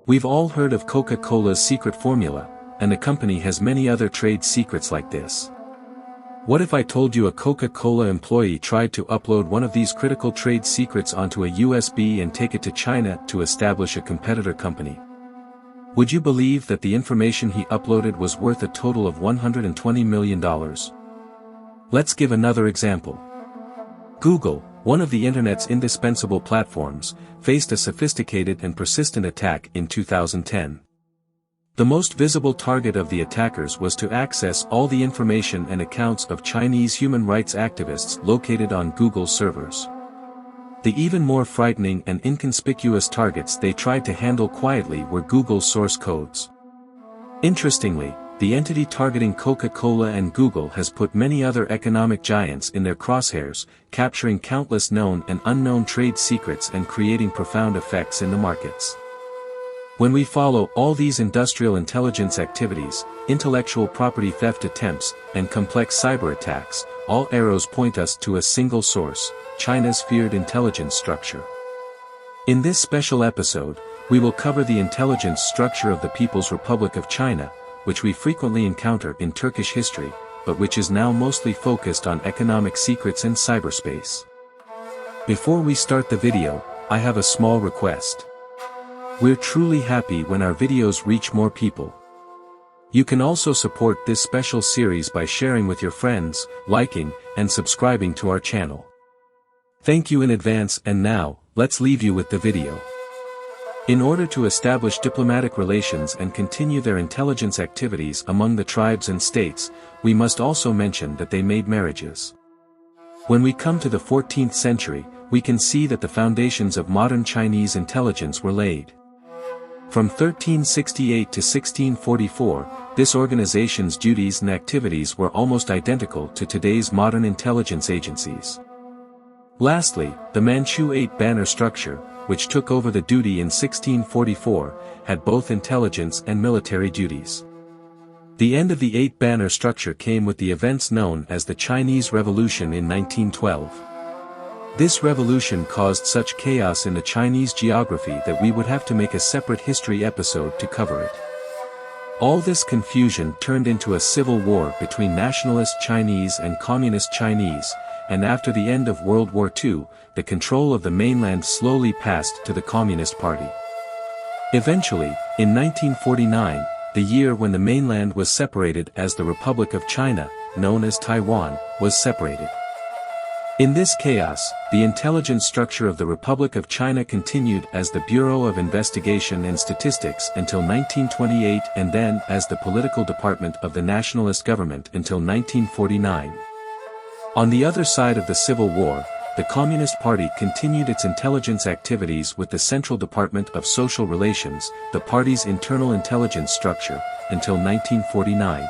We've all heard of Coca-Cola's secret formula, and the company has many other trade secrets like this. What if I told you a Coca-Cola employee tried to upload one of these critical trade secrets onto a USB and take it to China to establish a competitor company? Would you believe that the information he uploaded was worth a total of $120 million? Let's give another example. Google, one of the internet's indispensable platforms, faced a sophisticated and persistent attack in 2010. The most visible target of the attackers was to access all the information and accounts of Chinese human rights activists located on Google servers. The even more frightening and inconspicuous targets they tried to handle quietly were Google's source codes. Interestingly, the entity targeting Coca-Cola and Google has put many other economic giants in their crosshairs, capturing countless known and unknown trade secrets and creating profound effects in the markets. When we follow all these industrial intelligence activities, intellectual property theft attempts, and complex cyberattacks, all arrows point us to a single source, China's feared intelligence structure. In this special episode, we will cover the intelligence structure of the People's Republic of China, which we frequently encounter in Turkish history, but which is now mostly focused on economic secrets and cyberspace. Before we start the video, I have a small request. We're truly happy when our videos reach more people. You can also support this special series by sharing with your friends, liking, and subscribing to our channel. Thank you in advance, and now, let's leave you with the video. In order to establish diplomatic relations and continue their intelligence activities among the tribes and states, we must also mention that they made marriages. When we come to the 14th century, we can see that the foundations of modern Chinese intelligence were laid. From 1368 to 1644, this organization's duties and activities were almost identical to today's modern intelligence agencies. Lastly, the Manchu eight-banner structure, which took over the duty in 1644, had both intelligence and military duties. The end of the eight-banner structure came with the events known as the Chinese Revolution in 1912. This revolution caused such chaos in the Chinese geography that we would have to make a separate history episode to cover it. All this confusion turned into a civil war between nationalist Chinese and communist Chinese, and after the end of World War II, the control of the mainland slowly passed to the Communist Party. Eventually, in 1949, the year when the mainland was separated as the Republic of China, known as Taiwan, was separated. In this chaos, the intelligence structure of the Republic of China continued as the Bureau of Investigation and Statistics until 1928 and then as the political department of the nationalist government until 1949. On the other side of the Civil War, the Communist Party continued its intelligence activities with the Central Department of Social Relations, the party's internal intelligence structure, until 1949.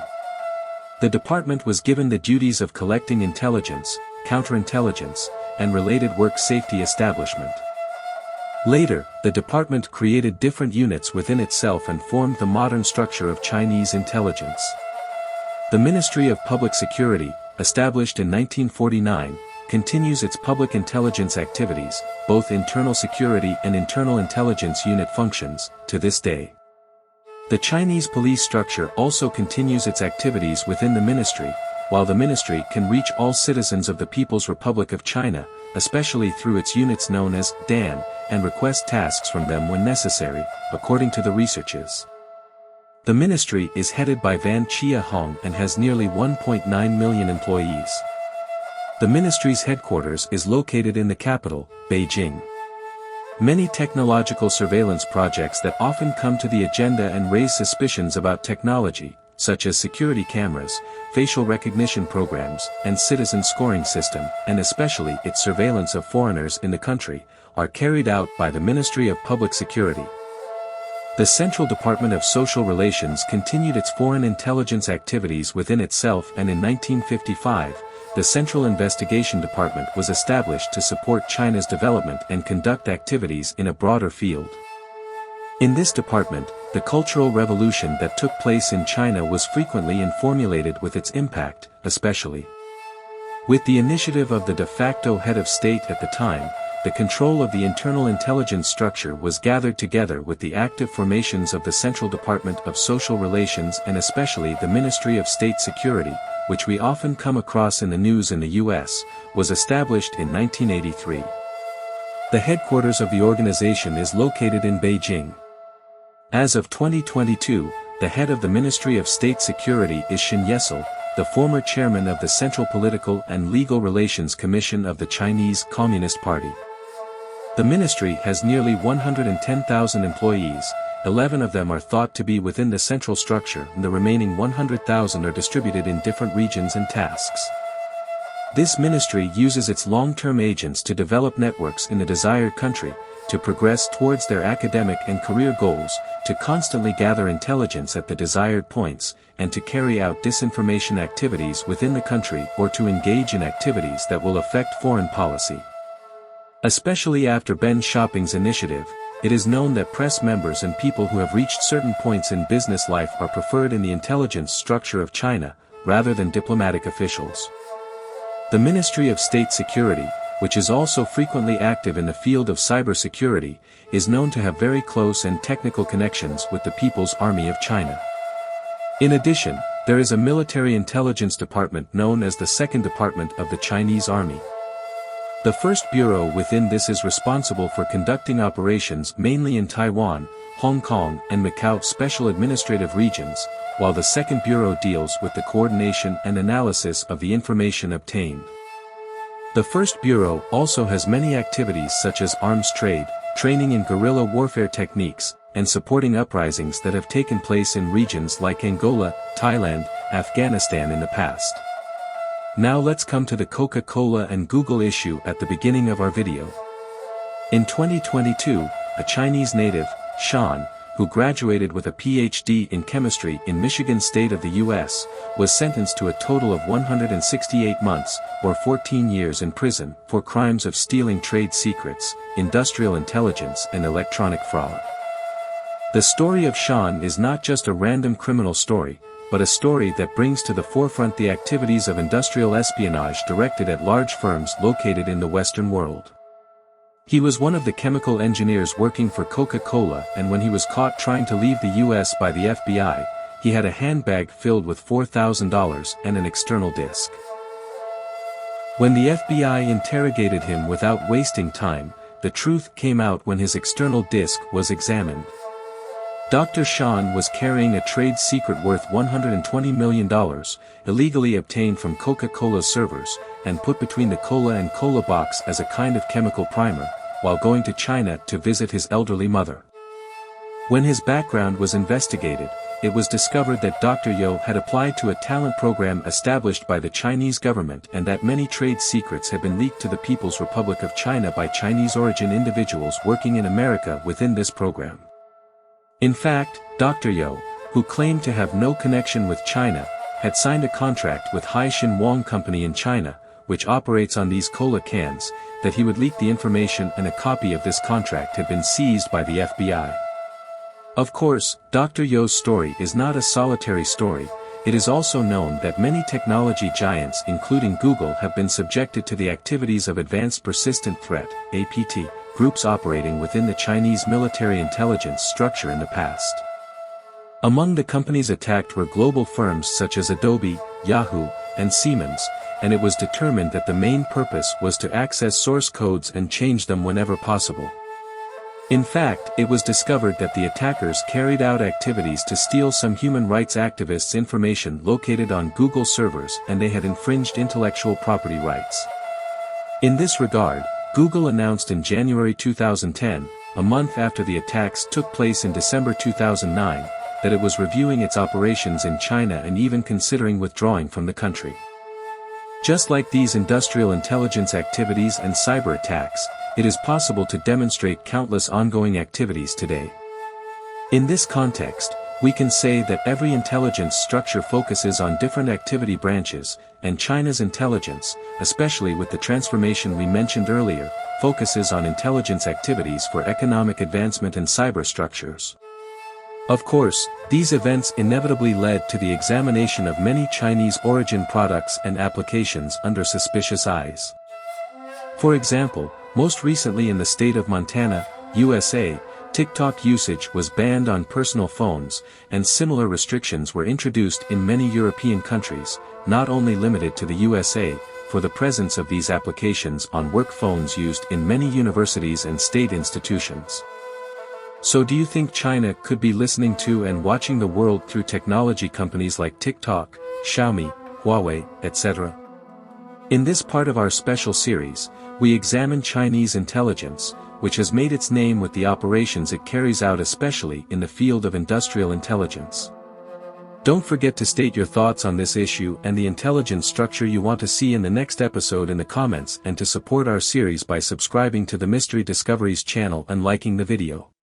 The department was given the duties of collecting intelligence, counterintelligence, and related work safety establishment. Later, the department created different units within itself and formed the modern structure of Chinese intelligence. The Ministry of Public Security, established in 1949, continues its public intelligence activities, both internal security and internal intelligence unit functions, to this day. The Chinese police structure also continues its activities within the ministry, while the ministry can reach all citizens of the People's Republic of China, especially through its units known as DAN, and request tasks from them when necessary, according to the researches. The ministry is headed by Van Chia Hong and has nearly 1.9 million employees. The ministry's headquarters is located in the capital, Beijing. Many technological surveillance projects that often come to the agenda and raise suspicions about technology, such as security cameras, facial recognition programs, and citizen scoring system, and especially its surveillance of foreigners in the country, are carried out by the Ministry of Public Security. The Central Department of Social Relations continued its foreign intelligence activities within itself, and in 1955, the Central Investigation Department was established to support China's development and conduct activities in a broader field. In this department, the Cultural Revolution that took place in China was frequently formulated with its impact, especially with the initiative of the de facto head of state at the time, the control of the internal intelligence structure was gathered together with the active formations of the Central Department of Social Relations and especially the Ministry of State Security, which we often come across in the news in the US, was established in 1983. The headquarters of the organization is located in Beijing. As of 2022, the head of the Ministry of State Security is Xin Yesel, the former chairman of the Central Political and Legal Relations Commission of the Chinese Communist Party. The ministry has nearly 110,000 employees, 11 of them are thought to be within the central structure and the remaining 100,000 are distributed in different regions and tasks. This ministry uses its long-term agents to develop networks in the desired country, to progress towards their academic and career goals, to constantly gather intelligence at the desired points, and to carry out disinformation activities within the country or to engage in activities that will affect foreign policy. Especially after Ben Xiaoping's initiative, it is known that press members and people who have reached certain points in business life are preferred in the intelligence structure of China, rather than diplomatic officials. The Ministry of State Security, which is also frequently active in the field of cybersecurity, is known to have very close and technical connections with the People's Army of China. In addition, there is a military intelligence department known as the Second Department of the Chinese Army. The first bureau within this is responsible for conducting operations mainly in Taiwan, Hong Kong and Macau special administrative regions, while the second bureau deals with the coordination and analysis of the information obtained. The first bureau also has many activities such as arms trade, training in guerrilla warfare techniques, and supporting uprisings that have taken place in regions like Angola, Thailand, Afghanistan in the past. Now let's come to the Coca-Cola and Google issue at the beginning of our video. In 2022, a Chinese native, Sean, who graduated with a PhD in chemistry in Michigan State of the US, was sentenced to a total of 168 months, or 14 years in prison, for crimes of stealing trade secrets, industrial intelligence and electronic fraud. The story of Sean is not just a random criminal story, but a story that brings to the forefront the activities of industrial espionage directed at large firms located in the Western world. He was one of the chemical engineers working for Coca-Cola, and when he was caught trying to leave the US by the FBI, he had a handbag filled with $4,000 and an external disk. When the FBI interrogated him without wasting time, the truth came out when his external disk was examined. Dr. Sean was carrying a trade secret worth $120 million, illegally obtained from Coca-Cola's servers, and put between the cola and cola box as a kind of chemical primer, while going to China to visit his elderly mother. When his background was investigated, it was discovered that Dr. Yo had applied to a talent program established by the Chinese government and that many trade secrets had been leaked to the People's Republic of China by Chinese-origin individuals working in America within this program. In fact, Dr. Yo, who claimed to have no connection with China, had signed a contract with Haishin Wang Company in China, which operates on these cola cans, that he would leak the information, and a copy of this contract had been seized by the FBI. Of course, Dr. Yo's story is not a solitary story. It is also known that many technology giants including Google have been subjected to the activities of Advanced Persistent Threat, APT, groups operating within the Chinese military intelligence structure in the past. Among the companies attacked were global firms such as Adobe, Yahoo, and Siemens, and it was determined that the main purpose was to access source codes and change them whenever possible. In fact, it was discovered that the attackers carried out activities to steal some human rights activists' information located on Google servers, and they had infringed intellectual property rights. In this regard, Google announced in January 2010, a month after the attacks took place in December 2009, that it was reviewing its operations in China and even considering withdrawing from the country. Just like these industrial intelligence activities and cyber attacks, it is possible to demonstrate countless ongoing activities today. In this context, we can say that every intelligence structure focuses on different activity branches, and China's intelligence, especially with the transformation we mentioned earlier, focuses on intelligence activities for economic advancement and cyber structures. Of course, these events inevitably led to the examination of many Chinese origin products and applications under suspicious eyes. For example, Most recently in the state of Montana, USA, TikTok usage was banned on personal phones, and similar restrictions were introduced in many European countries, not only limited to the USA, for the presence of these applications on work phones used in many universities and state institutions. So do you think China could be listening to and watching the world through technology companies like TikTok, Xiaomi, Huawei, etc.? In this part of our special series, we examine Chinese intelligence, which has made its name with the operations it carries out, especially in the field of industrial intelligence. Don't forget to state your thoughts on this issue and the intelligence structure you want to see in the next episode in the comments, and to support our series by subscribing to the Mystery Discoveries channel and liking the video.